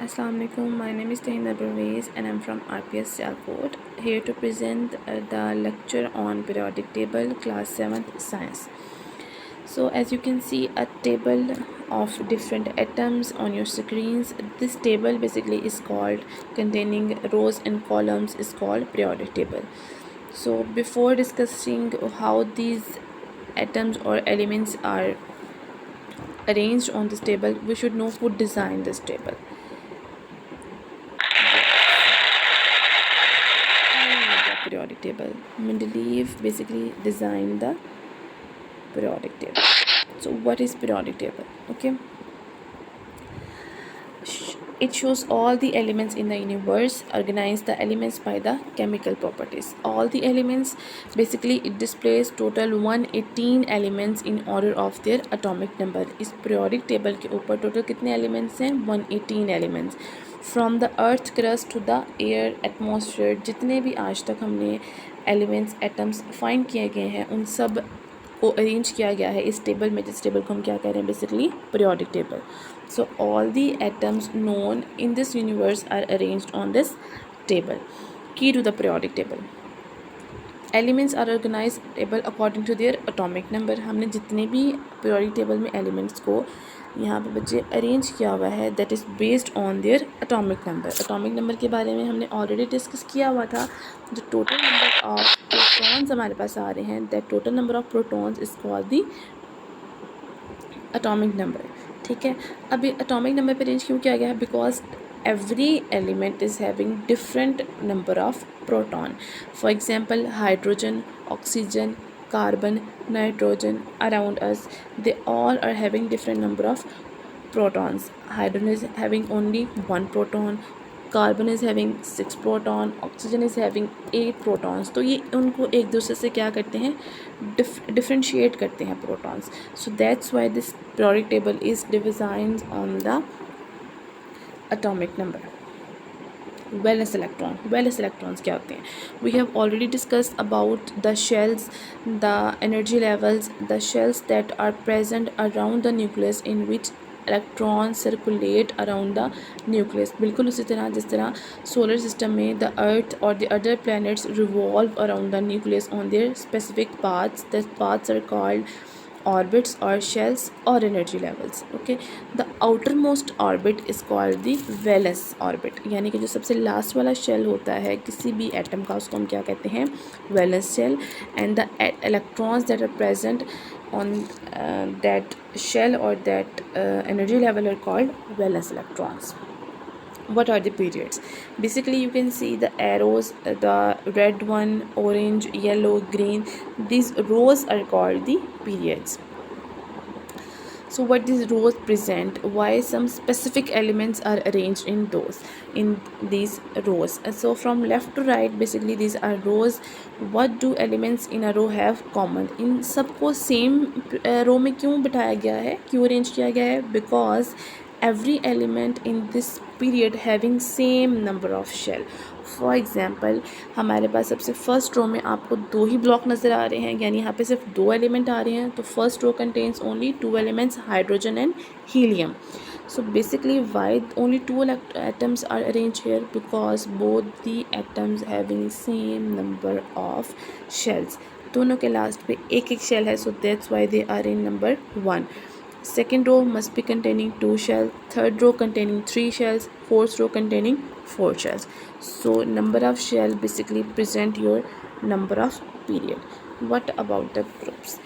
Assalamu alaikum. My name is Tahina Pervez and I'm from RPS Sialkot, here to present the lecture on periodic table, class 7th science. So as you can see a table of different atoms on your screens. This table basically is called, containing rows and columns, is called periodic table. So before discussing how these atoms or elements are arranged on this table, we should know who designed this table. The periodic table. Mendeleev basically designed the periodic table. So what is periodic table? Okay, it shows all the elements in the universe, organize the elements by the chemical properties. All the elements, basically it displays total 118 elements in order of their atomic number. इस periodic table के ऊपर total कितने elements हैं? 118 elements. From the earth crust to the air atmosphere, जितने भी आज तक हमने elements atoms find किए गए हैं उन सब को अरेंज किया गया है इस टेबल में, जिस टेबल को हम क्या कह रहे हैं? Basically periodic table. So all the atoms known in this universe are arranged on this table. Key to the periodic table. Elements are organized table according to their atomic number. हमने जितने भी periodic table में elements को यहाँ पे बच्चे arrange किया हुआ है, that is based on their atomic number. Atomic number के बारे में हमने ऑलरेडी डिस्कस किया हुआ था. जो टोटल नंबर ऑफ प्रोटॉन्स हमारे पास आ रहे हैं, that total number of protons is called the atomic number. ठीक है, अभी एटॉमिक नंबर पे अरेंज क्यों किया गया है? Because every element is having different number of proton. For example, hydrogen, oxygen, carbon, nitrogen around us, they all are having different number of protons. Hydrogen is having only 1 proton, carbon is having 6 proton, oxygen is having 8 protons. तो ये उनको एक दूसरे से क्या करते हैं? Differentiate करते हैं protons. So that's why this periodic table is designed on the atomic number. Valence electron. Valence electrons क्या होते हैं? We have already discussed about the shells, the energy levels, the shells that are present around the nucleus in which electrons circulate around the nucleus. बिल्कुल उसी तरह जिस तरह solar system में the earth or the other planets revolve around the nucleus on their specific paths. The paths are called orbits or shells or energy levels. Okay, the outermost orbit is called the valence orbit. यानी कि जो सबसे last वाला shell होता है किसी भी atom का, उसको हम क्या कहते हैं? Valence shell. And the electrons that are present on that shell or that energy level are called valence electrons. What are the periods? Basically you can see the arrows, the red one, orange, yellow, green. These rows are called the periods. So what these rows present, why some specific elements are arranged in these rows. So from left to right, basically these are rows. What do elements in a row have common? इन सबको same row में क्यों बिठाया गया है, क्यों arrange किया गया है? Because every element in this period having same number of shell. For example हमारे पास सबसे फर्स्ट रो में आपको 2 ही ब्लॉक नज़र आ रहे हैं, यानी यहाँ पे सिर्फ 2 एलिमेंट आ रहे हैं. तो first row contains only 2 elements, hydrogen and helium. So basically why only 2 atoms are arranged here? Because both the atoms having same number of shells. दोनों के लास्ट पे एक एक शेल है, so that's why they are in number 1. Second row must be containing 2 shells, third row containing 3 shells, fourth row containing 4 shells. So number of shell basically present your number of period. What about the groups?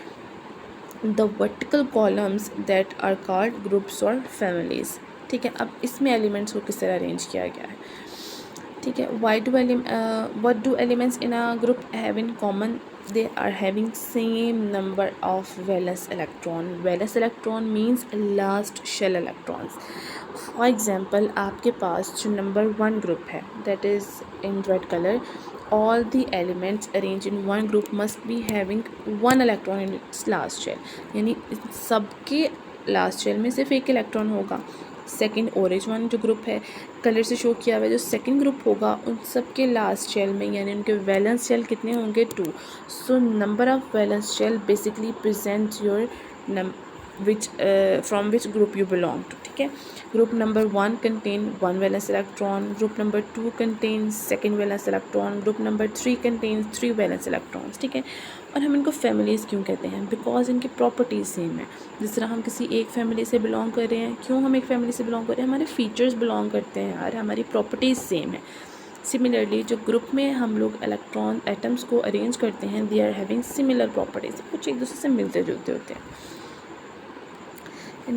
The vertical columns that are called groups or families. ठीक है, अब इसमें elements को किस तरह arrange किया गया है? ठीक है, what do elements in a group have in common? They are having same number of valence electron. Valence electron means last shell electrons. For example, आपके पास जो number 1 group है, that is in red color, all the elements arranged in one group must be having 1 electron in its last shell. यानी सबके last shell में सिर्फ एक electron होगा. Second orange one जो ग्रुप है कलर से शो किया हुआ है, जो सेकेंड ग्रुप होगा उन सब के लास्ट शेल में यानी उनके वैलेंस शेल कितने होंगे? 2. So number of valence shell basically present your which from which group you belong to. ठीक है, group number 1 contain 1 valence electron, group number 2 contains 2nd valence electron, group number 3 contains 3 valence electrons. ठीक है, और हम इनको families क्यों कहते हैं? बिकॉज इनकी प्रॉपर्टीज़ सेम है. जिस तरह हम किसी एक फैमिली से बिलोंग कर रहे हैं, क्यों हम एक फैमिली से बिलोंग कर रहे हैं? हमारे फीचर्स बिलोंग करते हैं यार, हमारी प्रॉपर्टीज़ सेम है. सिमिलरली जो ग्रुप में हम लोग इलेक्ट्रॉन एटम्स को अरेंज करते हैं, they are having similar properties, कुछ एक दूसरे से मिलते जुलते होते हैं.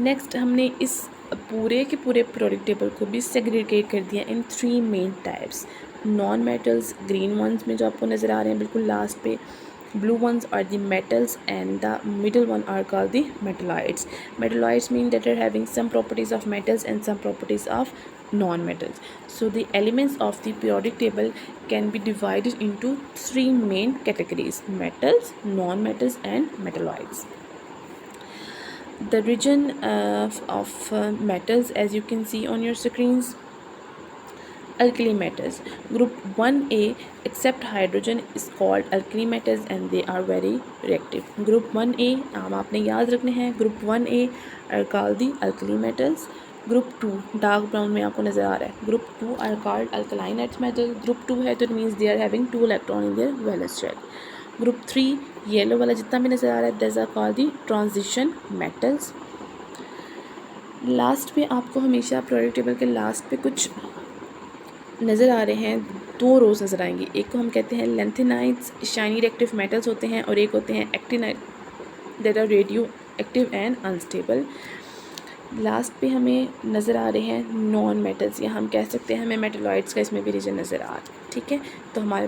नेक्स्ट हमने इस पूरे के पूरे पीरियोडिक टेबल को भी सेग्रीगेट कर दिया in 3 main types. Non metals green ones में जो आपको नज़र आ रहे हैं बिल्कुल लास्ट पे, blue ones are the metals and the middle one are called the metalloids. Metalloids mean that are having some properties of metals and some properties of non-metals. So the elements of the periodic table can be divided into 3 main categories: metals, non-metals and metalloids. The region of metals, as you can see on your screens, alkali metals. Group 1A except hydrogen is called alkali metals and they are very reactive. Group 1A नाम आपने याद रखने हैं. Group 1A are called the alkali metals. Group 2 dark brown में आपको नज़र आ रहा है. Group 2 are called alkaline earth metals. Group 2 है तो it means they are having 2 electron in their valence shell. Group 3 yellow वाला जितना भी नज़र आ रहा है, these are called the transition metals. Last पे आपको हमेशा पीरियोडिक टेबल के लास्ट पे कुछ नज़र आ रहे हैं, 2 रोज़ नज़र आएंगी. एक को हम कहते हैं लेंथेनाइड्स, शाइनी रिएक्टिव मेटल्स होते हैं, और एक होते हैं actinide that are radioactive and unstable. Last पे हमें नज़र आ रहे हैं नॉन मेटल्स, या हम कह सकते हैं हमें मेटलॉइड्स का इसमें भी रीजन नज़र आ रहा है. ठीक है, तो हमारे